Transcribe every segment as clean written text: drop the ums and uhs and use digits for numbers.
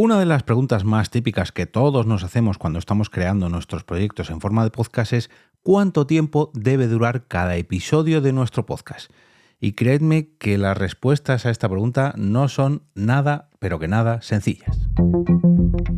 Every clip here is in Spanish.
Una de las preguntas más típicas que todos nos hacemos cuando estamos creando nuestros proyectos en forma de podcast es ¿cuánto tiempo debe durar cada episodio de nuestro podcast? Y creedme que las respuestas a esta pregunta no son nada, pero que nada sencillas.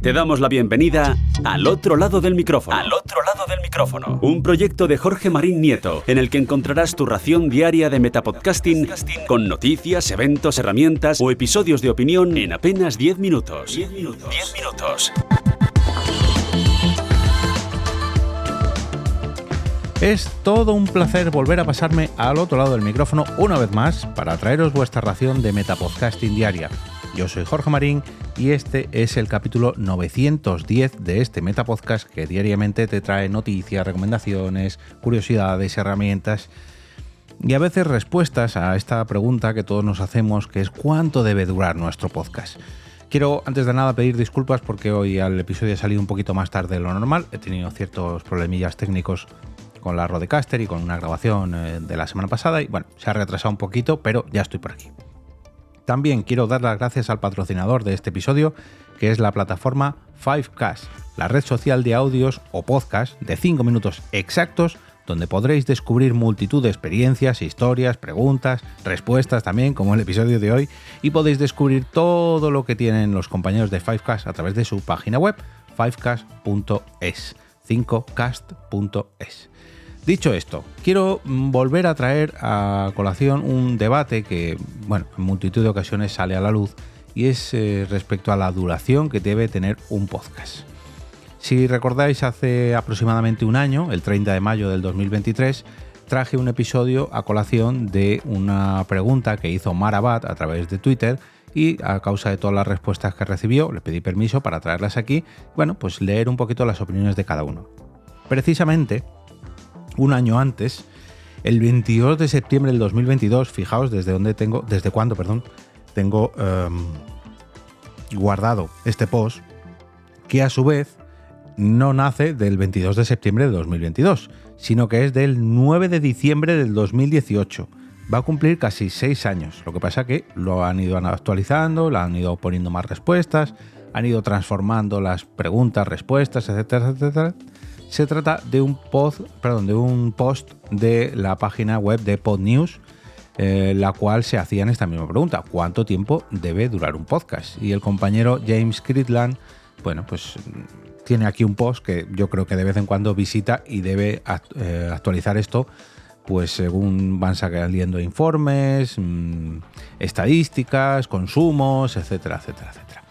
Te damos la bienvenida al otro lado del micrófono. Al otro lado del micrófono. Un proyecto de Jorge Marín Nieto, en el que encontrarás tu ración diaria de metapodcasting con noticias, eventos, herramientas o episodios de opinión en apenas 10 minutos. 10 minutos. Es todo un placer volver a pasarme al otro lado del micrófono una vez más para traeros vuestra ración de metapodcasting diaria. Yo soy Jorge Marín y este es el capítulo 910 de este Metapodcast que diariamente te trae noticias, recomendaciones, curiosidades, herramientas y a veces respuestas a esta pregunta que todos nos hacemos, que es ¿cuánto debe durar nuestro podcast? Quiero antes de nada pedir disculpas porque hoy el episodio ha salido un poquito más tarde de lo normal. He tenido ciertos problemillas técnicos con la Rodecaster y con una grabación de la semana pasada y bueno, se ha retrasado un poquito, pero ya estoy por aquí. También quiero dar las gracias al patrocinador de este episodio, que es la plataforma Fivecast, la red social de audios o podcast de 5 minutos exactos, donde podréis descubrir multitud de experiencias, historias, preguntas, respuestas también, como el episodio de hoy, y podéis descubrir todo lo que tienen los compañeros de Fivecast a través de su página web, fivecast.es, 5cast.es. Dicho esto, quiero volver a traer a colación un debate que, bueno, en multitud de ocasiones sale a la luz y es respecto a la duración que debe tener un podcast. Si recordáis, hace aproximadamente un año, el 30 de mayo del 2023, traje un episodio a colación de una pregunta que hizo Marabat a través de Twitter y a causa de todas las respuestas que recibió, le pedí permiso para traerlas aquí, bueno, pues leer un poquito las opiniones de cada uno. Precisamente, un año antes, el 22 de septiembre del 2022, fijaos desde cuándo tengo guardado este post, que a su vez no nace del 22 de septiembre de 2022, sino que es del 9 de diciembre del 2018. Va a cumplir casi 6 años. Lo que pasa que lo han ido actualizando, le han ido poniendo más respuestas, han ido transformando las preguntas, respuestas, etcétera, etcétera. Se trata de un post de la página web de Podnews, la cual se hacían esta misma pregunta: ¿cuánto tiempo debe durar un podcast? Y el compañero James Cridland, bueno, pues tiene aquí un post que yo creo que de vez en cuando visita y debe actualizar esto, pues según van saliendo informes, estadísticas, consumos, etcétera, etcétera, etcétera.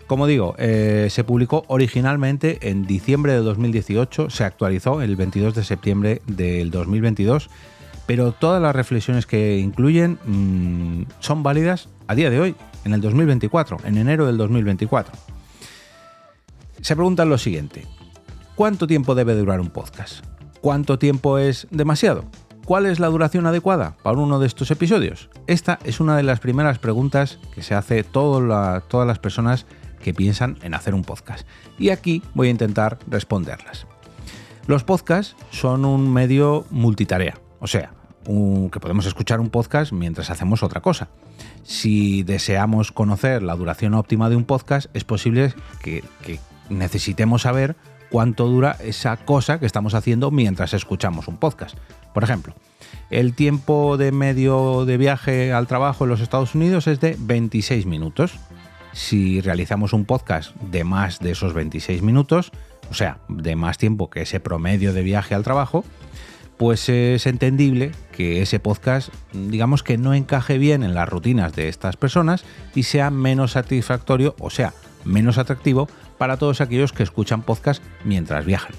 Como digo, se publicó originalmente en diciembre de 2018, se actualizó el 22 de septiembre del 2022, pero todas las reflexiones que incluyen son válidas a día de hoy, en el 2024, en enero del 2024. Se preguntan lo siguiente: ¿cuánto tiempo debe durar un podcast? ¿Cuánto tiempo es demasiado? ¿Cuál es la duración adecuada para uno de estos episodios? Esta es una de las primeras preguntas que se hace todas las personas que piensan en hacer un podcast. Y aquí voy a intentar responderlas. Los podcasts son un medio multitarea, o sea, que podemos escuchar un podcast mientras hacemos otra cosa. Si deseamos conocer la duración óptima de un podcast, es posible que necesitemos saber cuánto dura esa cosa que estamos haciendo mientras escuchamos un podcast. Por ejemplo, el tiempo de medio de viaje al trabajo en los Estados Unidos es de 26 minutos. Si realizamos un podcast de más de esos 26 minutos, o sea, de más tiempo que ese promedio de viaje al trabajo, pues es entendible que ese podcast, digamos que no encaje bien en las rutinas de estas personas y sea menos satisfactorio, o sea, menos atractivo para todos aquellos que escuchan podcast mientras viajan.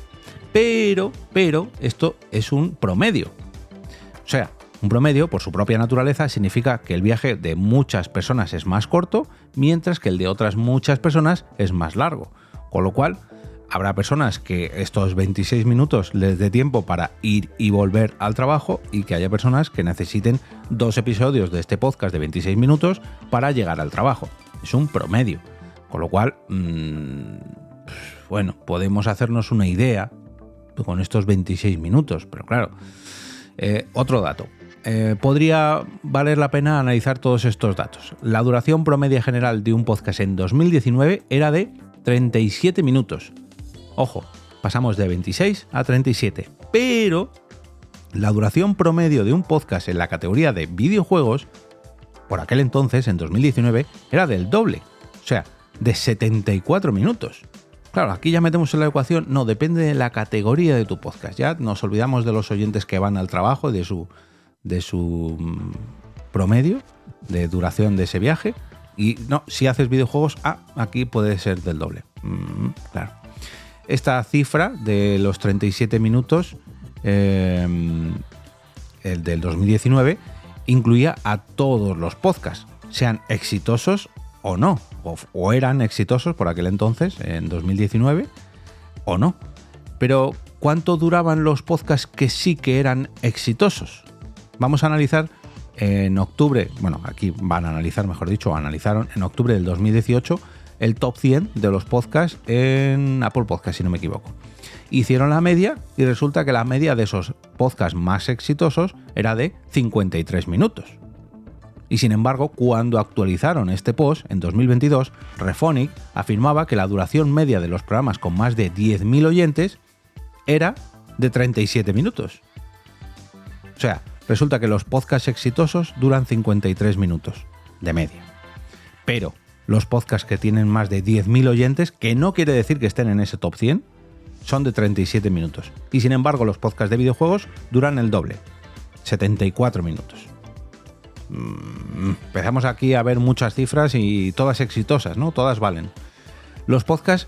Pero esto es un promedio. O sea, un promedio, por su propia naturaleza, significa que el viaje de muchas personas es más corto, mientras que el de otras muchas personas es más largo. Con lo cual, habrá personas que estos 26 minutos les dé tiempo para ir y volver al trabajo y que haya personas que necesiten 2 episodios de este podcast de 26 minutos para llegar al trabajo. Es un promedio. Con lo cual, bueno, podemos hacernos una idea con estos 26 minutos. Pero claro, otro dato. podría valer la pena analizar todos estos datos. La duración promedia general de un podcast en 2019 era de 37 minutos. Ojo, pasamos de 26 a 37. Pero la duración promedio de un podcast en la categoría de videojuegos, por aquel entonces, en 2019, era del doble. O sea, de 74 minutos. Claro, aquí ya metemos en la ecuación, no, depende de la categoría de tu podcast. Ya nos olvidamos de los oyentes que van al trabajo, de su promedio de duración de ese viaje. Y no, si haces videojuegos, aquí puede ser del doble. Claro. Esta cifra de los 37 minutos, el del 2019, incluía a todos los podcasts, sean exitosos o no, o eran exitosos por aquel entonces, en 2019, o no. Pero, ¿cuánto duraban los podcasts que sí que eran exitosos? Vamos a analizar en octubre, bueno, aquí van a analizar, mejor dicho, analizaron en octubre del 2018 el top 100 de los podcasts en Apple Podcasts, si no me equivoco. Hicieron la media y resulta que la media de esos podcasts más exitosos era de 53 minutos. Y sin embargo, cuando actualizaron este post, en 2022, Rephonic afirmaba que la duración media de los programas con más de 10.000 oyentes era de 37 minutos. O sea, resulta que los podcasts exitosos duran 53 minutos, de media. Pero los podcasts que tienen más de 10.000 oyentes, que no quiere decir que estén en ese top 100, son de 37 minutos. Y sin embargo, los podcasts de videojuegos duran el doble, 74 minutos. Empezamos aquí a ver muchas cifras y todas exitosas, ¿no? Todas valen. Los podcasts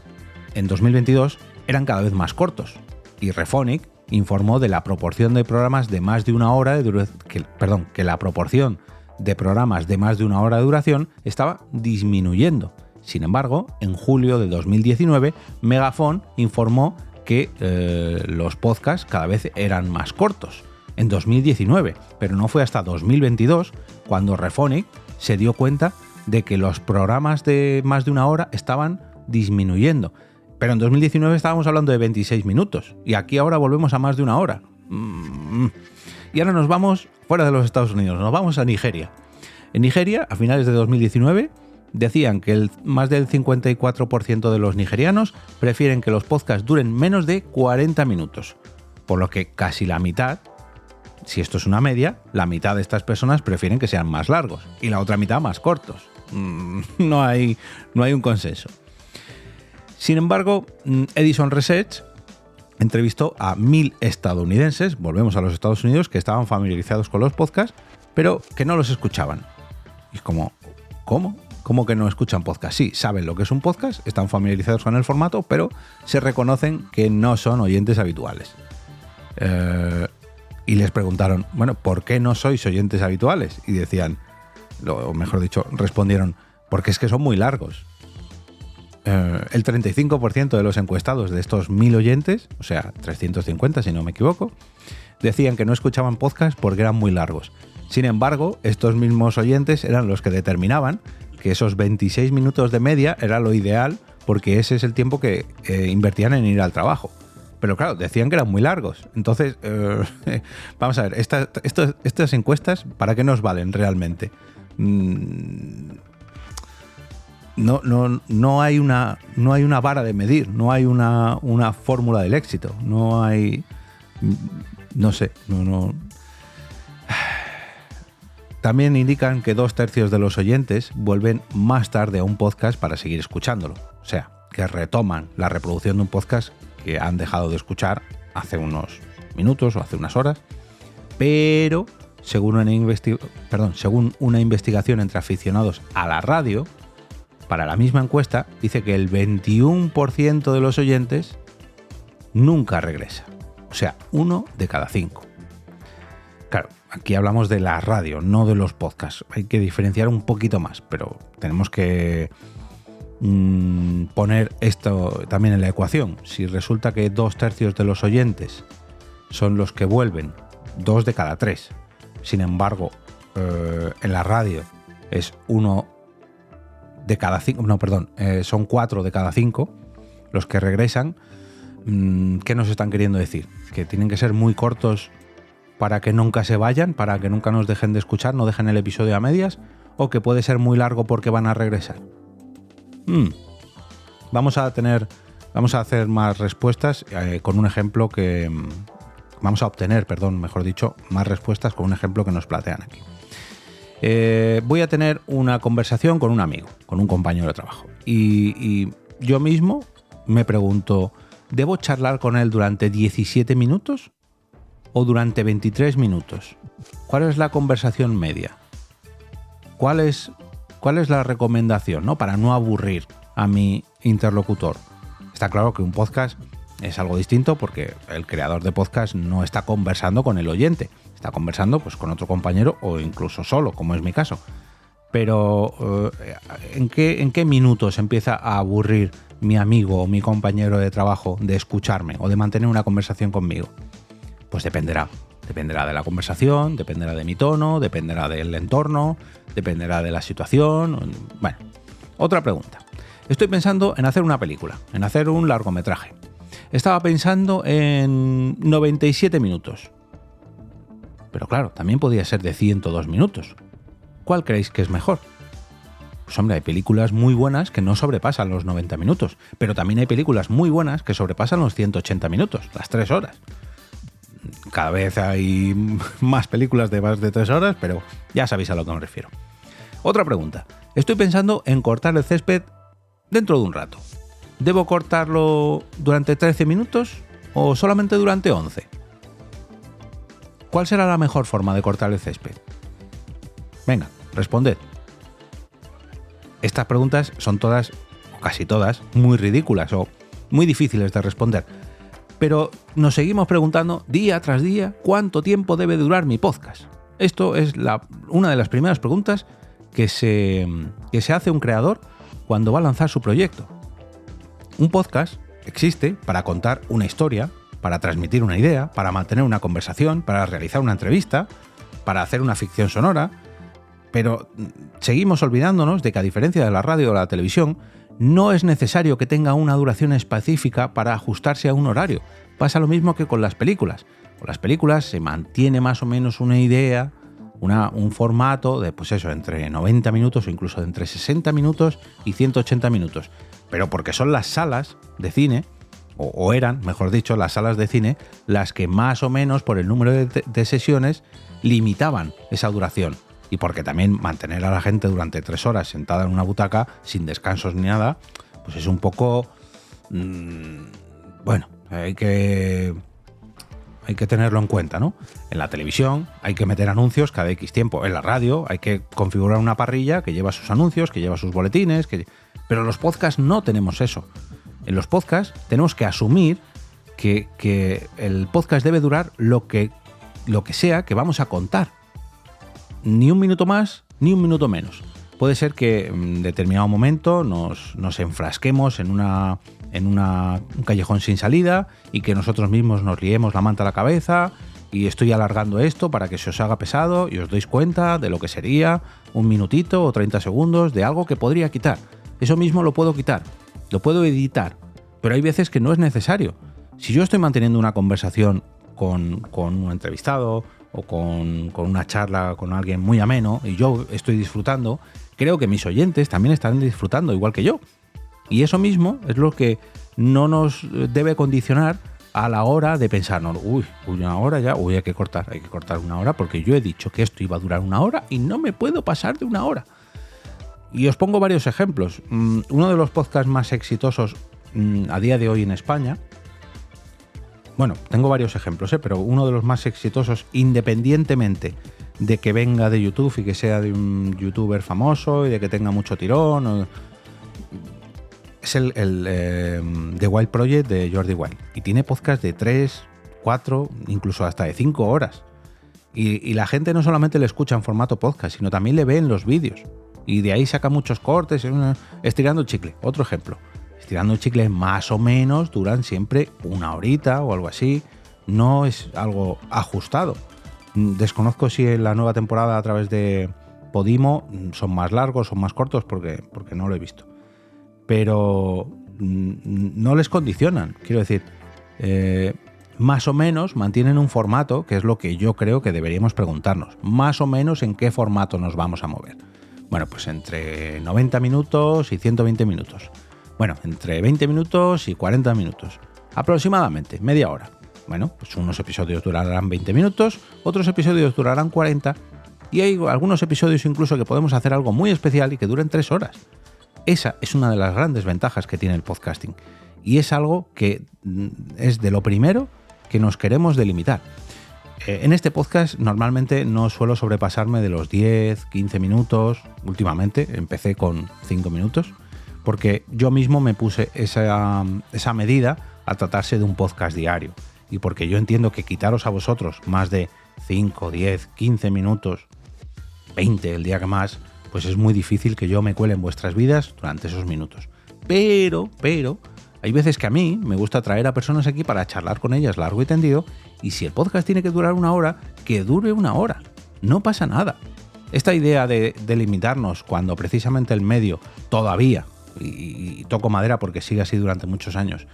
en 2022 eran cada vez más cortos y Rephonic informó de la proporción de programas de más de una hora de duración, que la proporción de programas de más de una hora de duración estaba disminuyendo. Sin embargo, en julio de 2019, Megafon informó que los podcasts cada vez eran más cortos. En 2019, pero no fue hasta 2022 cuando Rephonic se dio cuenta de que los programas de más de una hora estaban disminuyendo. Pero en 2019 estábamos hablando de 26 minutos y aquí ahora volvemos a más de una hora. Y ahora nos vamos fuera de los Estados Unidos, nos vamos a Nigeria. En Nigeria, a finales de 2019, decían que más del 54% de los nigerianos prefieren que los podcasts duren menos de 40 minutos, por lo que casi la mitad, si esto es una media, la mitad de estas personas prefieren que sean más largos y la otra mitad más cortos. No hay un consenso. Sin embargo, Edison Research entrevistó a 1.000 estadounidenses, volvemos a los Estados Unidos, que estaban familiarizados con los podcasts, pero que no los escuchaban. Y es como, ¿cómo? ¿Cómo que no escuchan podcast? Sí, saben lo que es un podcast, están familiarizados con el formato, pero se reconocen que no son oyentes habituales. Y les preguntaron, bueno, ¿por qué no sois oyentes habituales? Y decían, o mejor dicho, respondieron, porque es que son muy largos. El 35% de los encuestados de estos 1.000 oyentes, o sea, 350 si no me equivoco, decían que no escuchaban podcast porque eran muy largos. Sin embargo, estos mismos oyentes eran los que determinaban que esos 26 minutos de media era lo ideal porque ese es el tiempo que invertían en ir al trabajo. Pero claro, decían que eran muy largos. Entonces, vamos a ver, estas encuestas, ¿para qué nos valen realmente? No hay una vara de medir, no hay una fórmula del éxito, no hay, no sé, no. También indican que 2/3 de los oyentes vuelven más tarde a un podcast para seguir escuchándolo, o sea, que retoman la reproducción de un podcast que han dejado de escuchar hace unos minutos o hace unas horas, pero según una investigación entre aficionados a la radio, para la misma encuesta, dice que el 21% de los oyentes nunca regresa. O sea, 1 de cada 5. Claro, aquí hablamos de la radio, no de los podcasts. Hay que diferenciar un poquito más, pero tenemos que poner esto también en la ecuación. Si resulta que 2/3 de los oyentes son los que vuelven, 2 de cada 3. Sin embargo, en la radio es 1 de cada 5, son 4 de cada 5 los que regresan. ¿Qué nos están queriendo decir? Que tienen que ser muy cortos para que nunca se vayan, para que nunca nos dejen de escuchar, no dejen el episodio a medias, o que puede ser muy largo porque van a regresar. Vamos a hacer más respuestas con un ejemplo que... Vamos a obtener, mejor dicho, más respuestas con un ejemplo que nos plantean aquí. Voy a tener una conversación con un amigo, con un compañero de trabajo. Y yo mismo me pregunto, ¿debo charlar con él durante 17 minutos o durante 23 minutos? ¿Cuál es la conversación media? ¿Cuál es la recomendación, ¿no? Para no aburrir a mi interlocutor? Está claro que un podcast es algo distinto porque el creador de podcast no está conversando con el oyente, está conversando pues con otro compañero o incluso solo, como es mi caso. Pero ¿en qué minutos empieza a aburrir mi amigo o mi compañero de trabajo de escucharme o de mantener una conversación conmigo? Pues dependerá. Dependerá de la conversación, dependerá de mi tono, dependerá del entorno, dependerá de la situación. Bueno, otra pregunta. Estoy pensando en hacer una película, en hacer un largometraje. Estaba pensando en 97 minutos. Pero claro, también podría ser de 102 minutos. ¿Cuál creéis que es mejor? Pues hombre, hay películas muy buenas que no sobrepasan los 90 minutos, pero también hay películas muy buenas que sobrepasan los 180 minutos, las 3 horas. Cada vez hay más películas de más de 3 horas, pero ya sabéis a lo que me refiero. Otra pregunta. Estoy pensando en cortar el césped dentro de un rato. ¿Debo cortarlo durante 13 minutos o solamente durante 11? ¿Cuál será la mejor forma de cortar el césped? Venga, responded. Estas preguntas son todas, o casi todas, muy ridículas o muy difíciles de responder. Pero nos seguimos preguntando día tras día cuánto tiempo debe durar mi podcast. Esto es una de las primeras preguntas que se hace un creador cuando va a lanzar su proyecto. Un podcast existe para contar una historia, para transmitir una idea, para mantener una conversación, para realizar una entrevista, para hacer una ficción sonora, pero seguimos olvidándonos de que a diferencia de la radio o la televisión, no es necesario que tenga una duración específica para ajustarse a un horario. Pasa lo mismo que con las películas. Con las películas se mantiene más o menos una idea, un formato de, pues eso, entre 90 minutos o incluso entre 60 minutos y 180 minutos. Pero porque son las salas de cine, o eran, mejor dicho, las salas de cine, las que más o menos por el número de sesiones limitaban esa duración. Y porque también mantener a la gente durante 3 horas sentada en una butaca, sin descansos ni nada, pues es un poco... bueno, hay que tenerlo en cuenta, ¿no? En la televisión hay que meter anuncios cada X tiempo. En la radio hay que configurar una parrilla que lleva sus anuncios, que lleva sus boletines, pero en los podcasts no tenemos eso. En los podcasts tenemos que asumir que el podcast debe durar lo que sea que vamos a contar. Ni un minuto más, ni un minuto menos. Puede ser que en determinado momento nos enfrasquemos en un callejón sin salida y que nosotros mismos nos liemos la manta a la cabeza y estoy alargando esto para que se os haga pesado y os deis cuenta de lo que sería un minutito o 30 segundos de algo que podría quitar. Eso mismo lo puedo quitar, lo puedo editar, pero hay veces que no es necesario. Si yo estoy manteniendo una conversación con un entrevistado o con una charla con alguien muy ameno y yo estoy disfrutando, creo que mis oyentes también están disfrutando igual que yo. Y eso mismo es lo que no nos debe condicionar a la hora de pensar, no, una hora ya, hay que cortar 1 hora porque yo he dicho que esto iba a durar 1 hora y no me puedo pasar de 1 hora. Y os pongo varios ejemplos. Uno de los podcasts más exitosos a día de hoy en España, bueno, tengo varios ejemplos, pero uno de los más exitosos, independientemente de que venga de YouTube y que sea de un youtuber famoso y de que tenga mucho tirón, es el The Wild Project de Jordi Wild. Y tiene podcast de 3, 4, incluso hasta de 5 horas. Y la gente no solamente le escucha en formato podcast, sino también le ve en los vídeos. Y de ahí saca muchos cortes. Estirando el chicle, otro ejemplo. Estirando el chicle más o menos duran siempre 1 horita o algo así. No es algo ajustado. Desconozco si en la nueva temporada a través de Podimo son más largos o más cortos porque no lo he visto. Pero no les condicionan. Quiero decir, más o menos mantienen un formato, que es lo que yo creo que deberíamos preguntarnos. Más o menos en qué formato nos vamos a mover. Bueno, pues entre 90 minutos y 120 minutos. Bueno, entre 20 minutos y 40 minutos. Aproximadamente, media hora. Bueno, pues unos episodios durarán 20 minutos, otros episodios durarán 40, y hay algunos episodios incluso que podemos hacer algo muy especial y que duren 3 horas. Esa es una de las grandes ventajas que tiene el podcasting. Y es algo que es de lo primero que nos queremos delimitar. En este podcast normalmente no suelo sobrepasarme de los 10, 15 minutos. Últimamente empecé con 5 minutos, porque yo mismo me puse esa medida al tratarse de un podcast diario. Y porque yo entiendo que quitaros a vosotros más de 5, 10, 15 minutos, 20 el día que más, pues es muy difícil que yo me cuele en vuestras vidas durante esos minutos. Pero, hay veces que a mí me gusta traer a personas aquí para charlar con ellas largo y tendido, y si el podcast tiene que durar 1 hora, que dure 1 hora. No pasa nada. Esta idea de limitarnos cuando precisamente el medio todavía, y toco madera porque sigue así durante muchos años,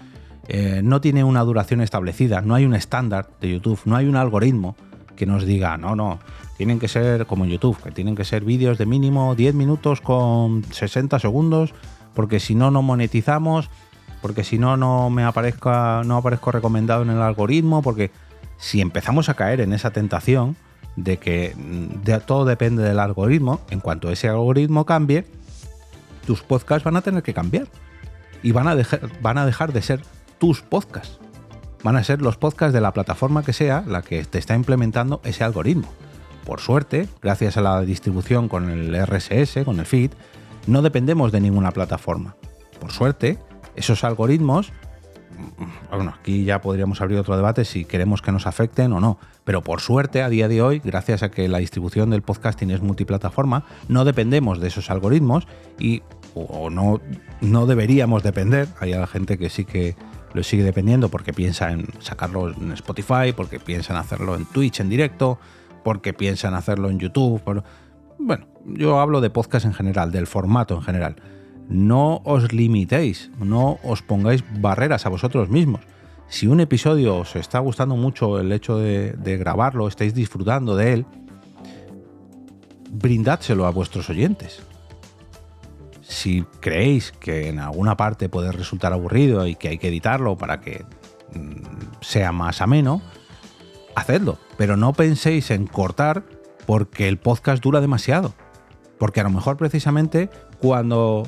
no tiene una duración establecida, no hay un estándar de YouTube, no hay un algoritmo que nos diga, no, tienen que ser como en YouTube, que tienen que ser vídeos de mínimo 10 minutos con 60 segundos, porque si no, no monetizamos, porque si no, no aparezco recomendado en el algoritmo, porque si empezamos a caer en esa tentación de que todo depende del algoritmo, en cuanto ese algoritmo cambie, tus podcasts van a tener que cambiar y van a dejar de ser tus podcasts. Van a ser los podcasts de la plataforma que sea la que te está implementando ese algoritmo. Por suerte, gracias a la distribución con el RSS, con el feed, no dependemos de ninguna plataforma. Por suerte, esos algoritmos, bueno, aquí ya podríamos abrir otro debate si queremos que nos afecten o no, pero por suerte, a día de hoy, gracias a que la distribución del podcasting es multiplataforma, no dependemos de esos algoritmos o no deberíamos depender. Hay gente que sí que lo sigue dependiendo porque piensa en sacarlo en Spotify, porque piensa en hacerlo en Twitch en directo, porque piensa en hacerlo en YouTube. Bueno, yo hablo de podcast en general, del formato en general. No os limitéis, no os pongáis barreras a vosotros mismos. Si un episodio os está gustando mucho el hecho de grabarlo, estáis disfrutando de él, brindádselo a vuestros oyentes. Si creéis que en alguna parte puede resultar aburrido y que hay que editarlo para que sea más ameno, hacedlo. Pero no penséis en cortar porque el podcast dura demasiado. Porque a lo mejor precisamente cuando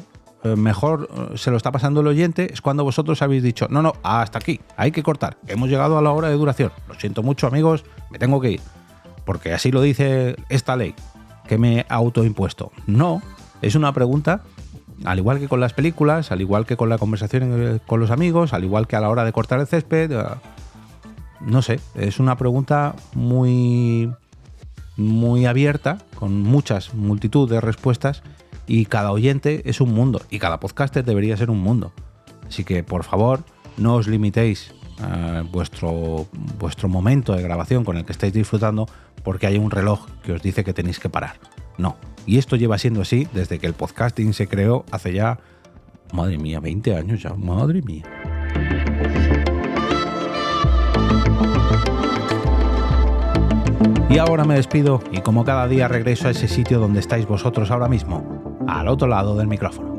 mejor se lo está pasando el oyente es cuando vosotros habéis dicho, no, hasta aquí, hay que cortar. Hemos llegado a la hora de duración. Lo siento mucho, amigos, me tengo que ir. Porque así lo dice esta ley que me he autoimpuesto. No, es una pregunta. Al igual que con las películas, al igual que con la conversación con los amigos, al igual que a la hora de cortar el césped, no sé, es una pregunta muy, muy abierta, con multitud de respuestas, y cada oyente es un mundo, y cada podcaster debería ser un mundo. Así que, por favor, no os limitéis a vuestro momento de grabación con el que estáis disfrutando porque hay un reloj que os dice que tenéis que parar. No. Y esto lleva siendo así desde que el podcasting se creó hace ya, madre mía, 20 años ya, madre mía. Y ahora me despido y como cada día regreso a ese sitio donde estáis vosotros ahora mismo, al otro lado del micrófono.